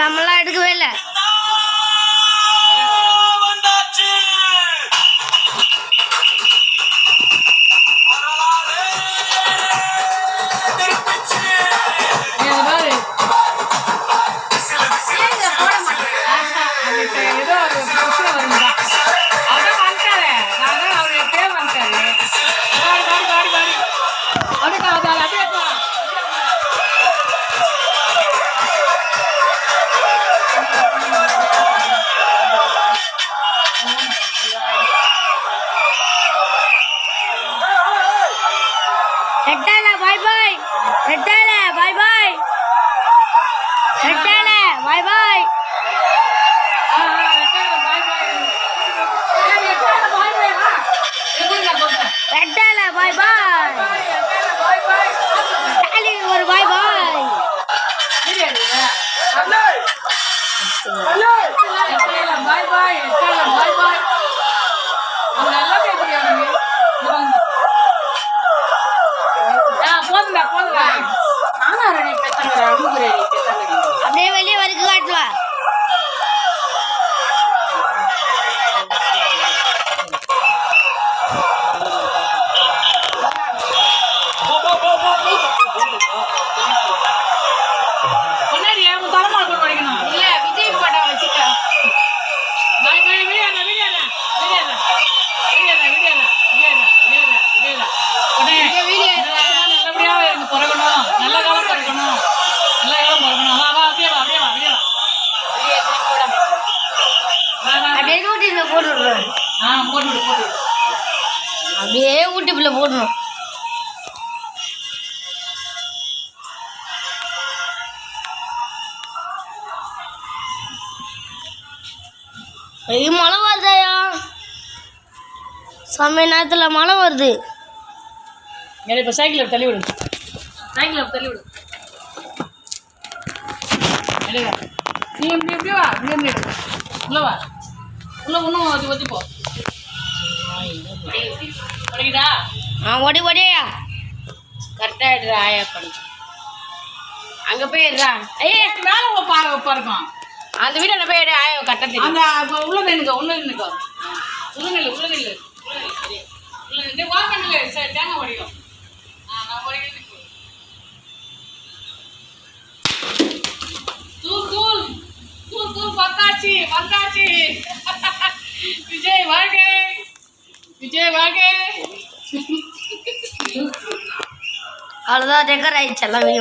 நம்மளாம் எடுக்கவே இல்லை. ரெட்டால பாய் பாய், ரெட்டால பாய் பாய், ரெட்டால பாய் பாய், ரெட்டால பாய் பாய், டாலி ஒரு பாய் பாய். பாய் பாய் பாய் பாய். போதுடா போதுடா. அப்படியே வெளியே வரைக்கும் காட்டுவா. முன்னாடி தலைமால் கொண்டு வைக்கணும். இல்ல விஜய் படம் வச்சுக்க. பாய் பாய். விடியாதா விடியாதா விடியாதா விடியாதா விடியாதா விடியாதா விடியாதா விடியாதா. நல்லபடியா எனக்கு பிறக்கணும், நல்ல காலம் பிறக்கணும், நல்ல காலம் பிறக்கணும். வா வா அப்படியே வா அப்படியே வா அப்படியே வா. அப்படியே ஊட்டிக்குள்ள போட்டுடுறோம். போட்டு போட்டு அப்படியே ஊட்டிக்குள்ள போடணும். மழை வருதாயா? சமய நேரத்தில் மழை வருது. இப்போ சைக்கிள் தள்ளி விடு, சைக்கிள் தள்ளி விடு. நீ இப்படி எப்படி வா, இப்படி உள்ள வா, உள்ள ஒன்றும் ஒத்திப்போ. படிக்குதா? ஓடி ஓடியா கரெக்டாக எடுறா. ஆயா பண்ணி அங்கே போயிடுறா. ஐயா மேலே பாருக்கும். அந்த வீட்டை போய் எடு. ஆயா கரெக்டாக அந்த உள்ள நின்னுக்கோ, உள்ள நின்னுக்கோ. உள்ள நில்லு உள்ள நில்லு உள்ள நின்று வா பண்ணல. சார் தேங்காய் உடைக்கும். நான் உடைக்கிறது தூள் தூள் தூள் தூள். வந்தாச்சு வந்தாச்சு. விஜய் வாழ்க, விஜய் வாழ்க. அவ்வளோதான், டெக்கர் ஆயிடுச்சு எல்லாம்.